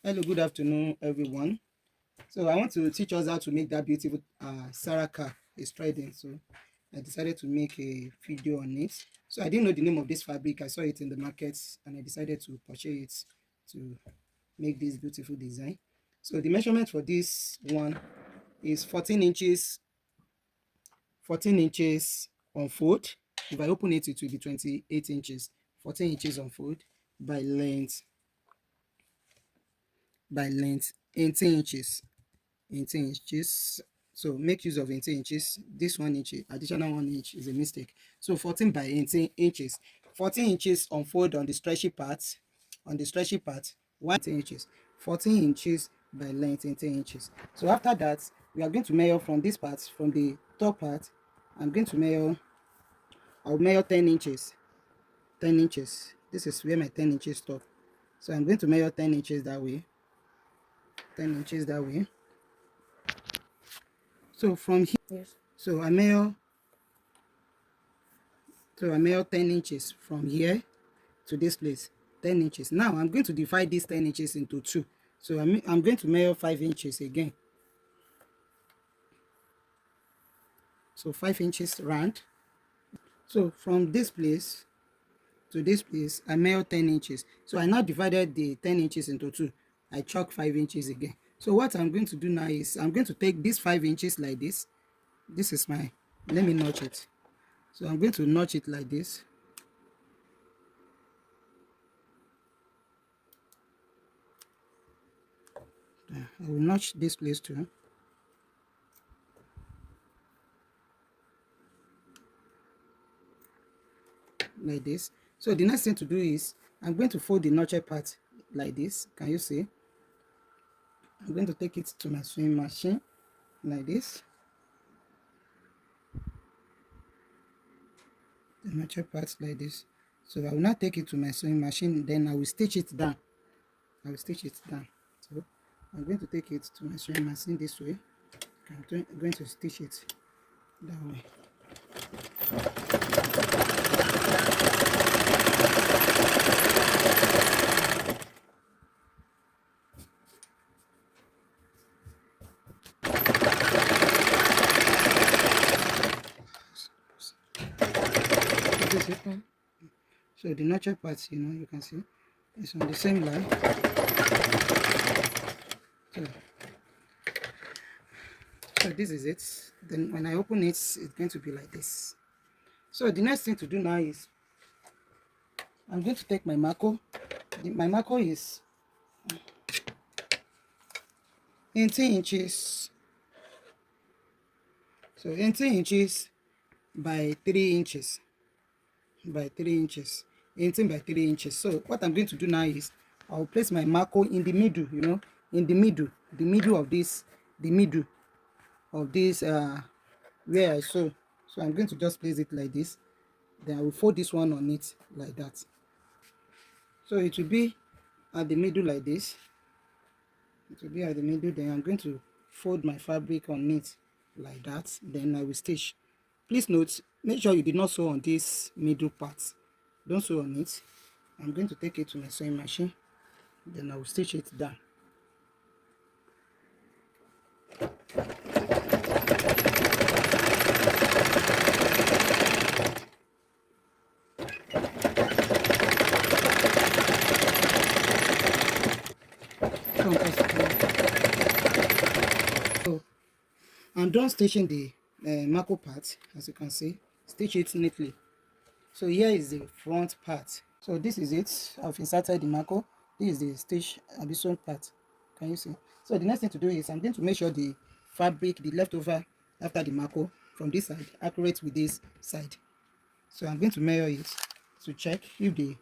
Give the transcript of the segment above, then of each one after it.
Hello, good afternoon, everyone. So I want to teach us how to make that beautiful Sarah cap, a striding. So I decided to make a video on it. So I didn't know the name of this fabric. I saw it in the market and I decided to purchase it to make this beautiful design. So the measurement for this one is 14 inches, 14 inches on fold. If I open it, it will be 28 inches, 14 inches on fold by length, 18 inches. 18 inches. So make use of 18 inches. This 1 inch, additional 1 inch is a mistake. So 14 by 18 inches. 14 inches unfold on the stretchy part. On the stretchy part, 1 inches. 14 inches by length, 18 inches. So after that, we are going to measure from this part, from the top part. I'm going to measure, I'll measure 10 inches. 10 inches. This is where my 10 inches stop. So I'm going to measure 10 inches that way. 10 inches that way. So from here, yes. So I measure 10 inches from here to this place. 10 inches. Now I'm going to divide these 10 inches into two. So I'm going to measure 5 inches again. So 5 inches round. So from this place to this place, I measure 10 inches. So I now divided the 10 inches into two. I chalk 5 inches again. So what I'm going to do now is I'm going to take this 5 inches like this. This is my, let me notch it. So I'm going to notch it like this. I will notch this place too. Like this. So the next thing to do is I'm going to fold the notched part like this. Can you see? I'm going to take it to my sewing machine like this. The notched part like this. So I will not take it to my sewing machine, then I will stitch it down. I will stitch it down. So I'm going to take it to my sewing machine this way. I'm going to stitch it that way. So the notched part, you can see it's on the same line. So this is it. Then when I open it, it's going to be like this. So the next thing to do now is I'm going to take my marker. My marker is 18 inches. So 18 inches by 3 inches. By 3 inches. 18 by 3 inches. So what I'm going to do now is I'll place my marker in the middle, in the middle of this, where I sew. So I'm going to just place it like this. Then I will fold this one on it like that. So it will be at the middle like this. It will be at the middle. Then I'm going to fold my fabric on it like that. Then I will stitch. Please note, make sure you did not sew on this middle part. Don't sew on it. I'm going to take it to my sewing machine. Then I will stitch it down. So I'm done stitching the marker part. As you can see, stitch it neatly. So here is the front part. So this is it. I've inserted the marker. This is the stitch abyssal part. Can you see? So the next thing to do is I'm going to make sure the fabric, the leftover after the marker from this side, accurate with this side. So I'm going to measure it to check if the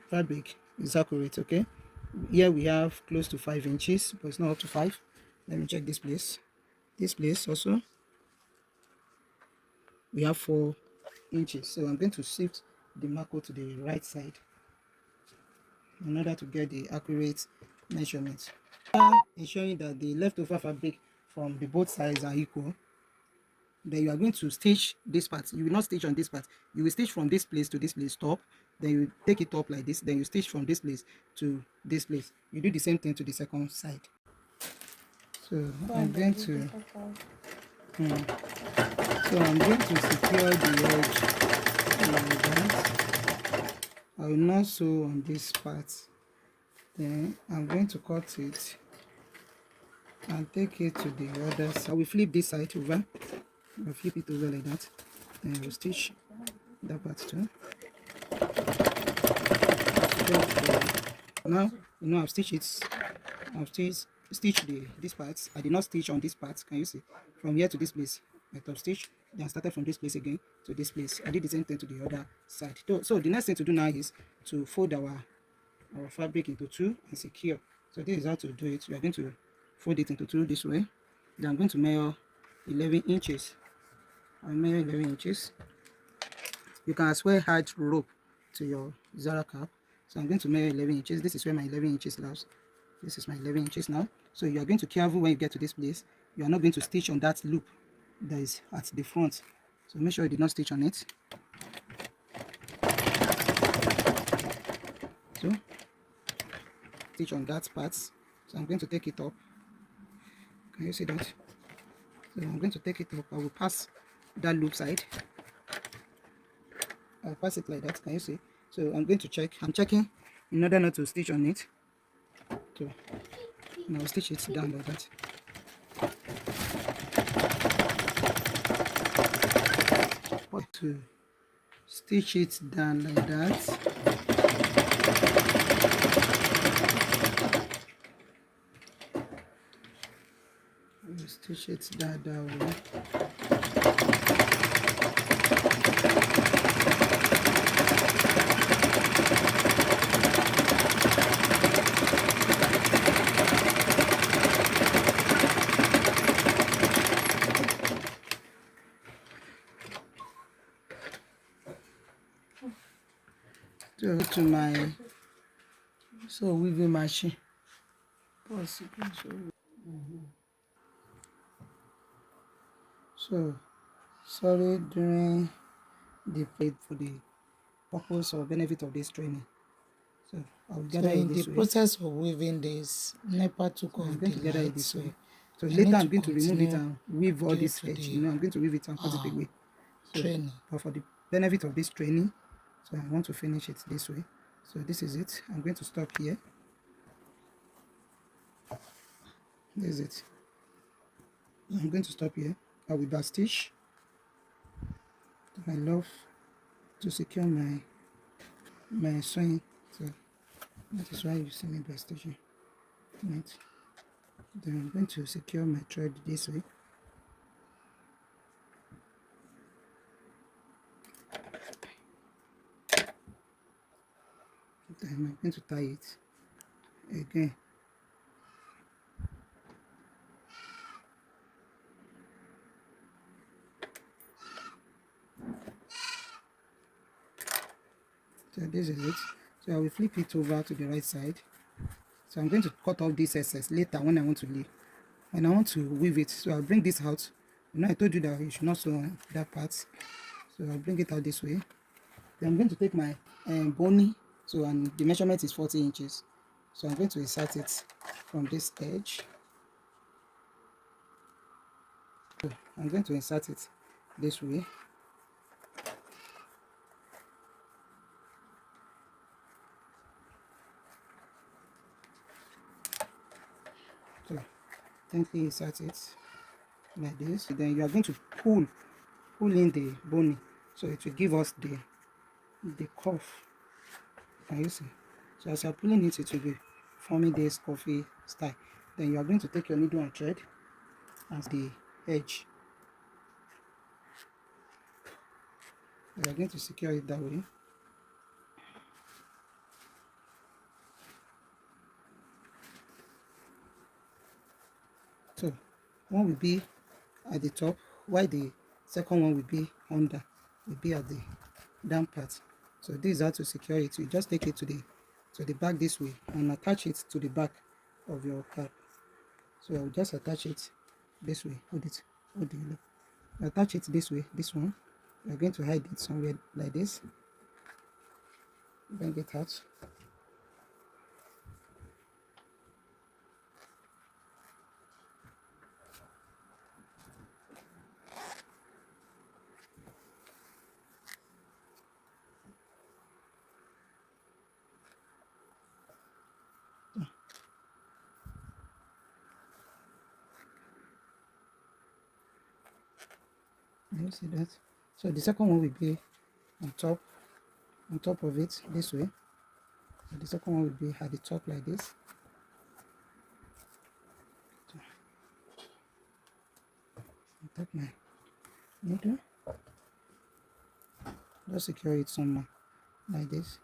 fabric is accurate. Okay, here we have close to 5 inches, but it's not up to 5. Let me check this place. This place also we have 4 inches. So I'm going to shift the marker to the right side in order to get the accurate measurement. Ensuring that the leftover fabric from the both sides are equal. Then you are going to stitch this part. You will not stitch on this part. You will stitch from this place to this place, top. Then you take it up like this. Then you stitch from this place to this place. You do the same thing to the second side. So I'm going to secure the edge like that. I will not sew on this part. Then I'm going to cut it and take it to the other side. I will flip this side over. I'll flip it over like that. Then I will stitch that part too. Now, I've stitched it. I've stitched this part. I did not stitch on this part. Can you see? From here to this place, I top stitch. Then I started from this place again to this place. I did the same thing to the other side. So the next thing to do now is to fold our fabric into two and secure. So this is how to do it. We are going to fold it into two this way. Then I'm going to measure 11 inches. I measure 11 inches. You can as well add rope to your Zara cap. So I'm going to measure 11 inches. This is where my 11 inches lies. This is my 11 inches now. So you are going to be careful when you get to this place. You are not going to stitch on that loop that is at the front. So make sure you did not stitch on it. So stitch on that part. So I'm going to take it up. Can you see that? So I'm going to take it up. I will pass that loop side. I'll pass it like that. Can you see? So I'm going to check. I'm checking in order not to stitch on it. So now I'll stitch it down like that. To stitch it down like that. I'll stitch it down that way. To my weaving machine. So sorry during the plate for the purpose or benefit of this training. So I'll gather it this way. In the process of weaving this, NEPA took off the light, this way. So later I'm going to remove it and weave all this edge. I'm going to weave it and cut it away. So, but for the benefit of this training, so I want to finish it this way. So this is it. I'm going to stop here. This is it. I'm going to stop here. I will back stitch. I love to secure my sewing, so that is why you see me back stitching. Right. Then I'm going to secure my thread this way. Then I'm going to tie it again. So this is it. So I will flip it over to the right side. So I'm going to cut off this excess later when I want to leave. When I want to weave it, so I'll bring this out. I told you that you should not sew on that part. So I'll bring it out this way. Then I'm going to take my bony. So and the measurement is 40 inches. So I'm going to insert it from this edge. So I'm going to insert it this way. So gently insert it like this. Then you are going to pull in the bony, so it will give us the cuff. Can you see? So as you're pulling it, it will be forming this coffee style. Then you are going to take your needle and thread as the edge. You are going to secure it that way. So one will be at the top, while the second one will be under, will be at the down part. So this is how to secure it. You just take it to the back this way and attach it to the back of your cap. So I'll just attach it this way. Hold it. Hold the yellow. attach it this way. This one, we're going to hide it somewhere like this. Bring it out. You see that? So the second one will be on top of it this way. So the second one will be at the top like this. On top my needle. Just secure it somewhere like this.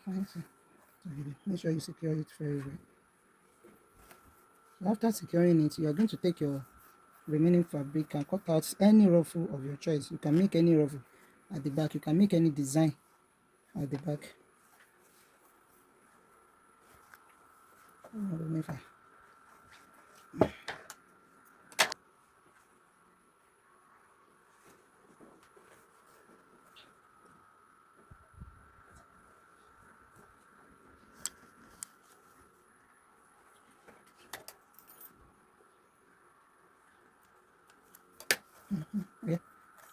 Fine. So make sure you secure it very well. So after securing it, you are going to take your remaining fabric and cut out any ruffle of your choice. You can make any ruffle at the back. You can make any design at the back. Yeah.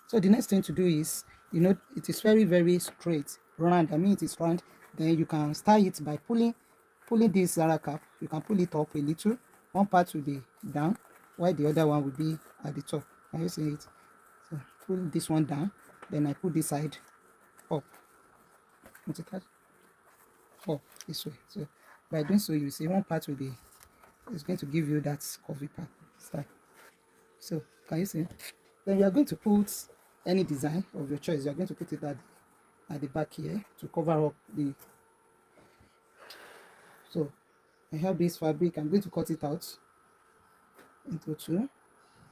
So the next thing to do is, it is very, very straight, round. I mean, it is round. Then you can style it by pulling this Zara cap. You can pull it up a little. One part will be down, while the other one will be at the top. Can you see it? So pull this one down. Then I put this side up. Up this way. So by doing so, you see one part will be. It's going to give you that curvy part style. So can you see? Then you are going to put any design of your choice. You are going to put it at the back here to cover up the. So I have this fabric. I'm going to cut it out into two.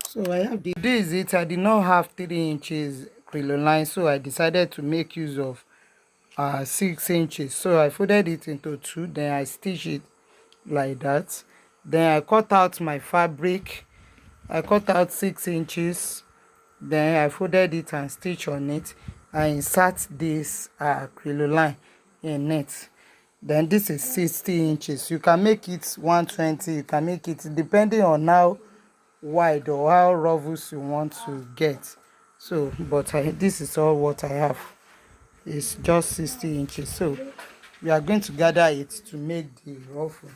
So I have the. This is it. I did not have 3 inches crinoline, so I decided to make use of 6 inches. So I folded it into two. Then I stitch it like that. Then I cut out my fabric. I cut out 6 inches. Then I folded it and stitched on it. I insert this crinoline in it. Then this is 60 inches. You can make it 120. You can make it depending on how wide or how ruffles you want to get. So but this is all what I have. It's just 60 inches. So we are going to gather it to make the ruffle.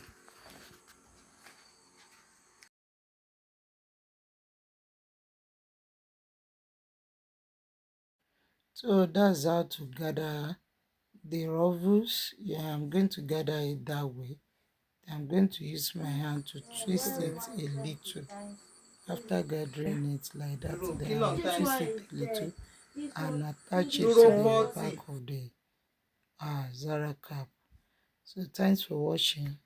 So that's how to gather the ruffles. Yeah, I'm going to gather it that way. I'm going to use my hand to twist it a little. After gathering it like that, then I'll twist it a little and attach it to the back of the Zara cap. So thanks for watching.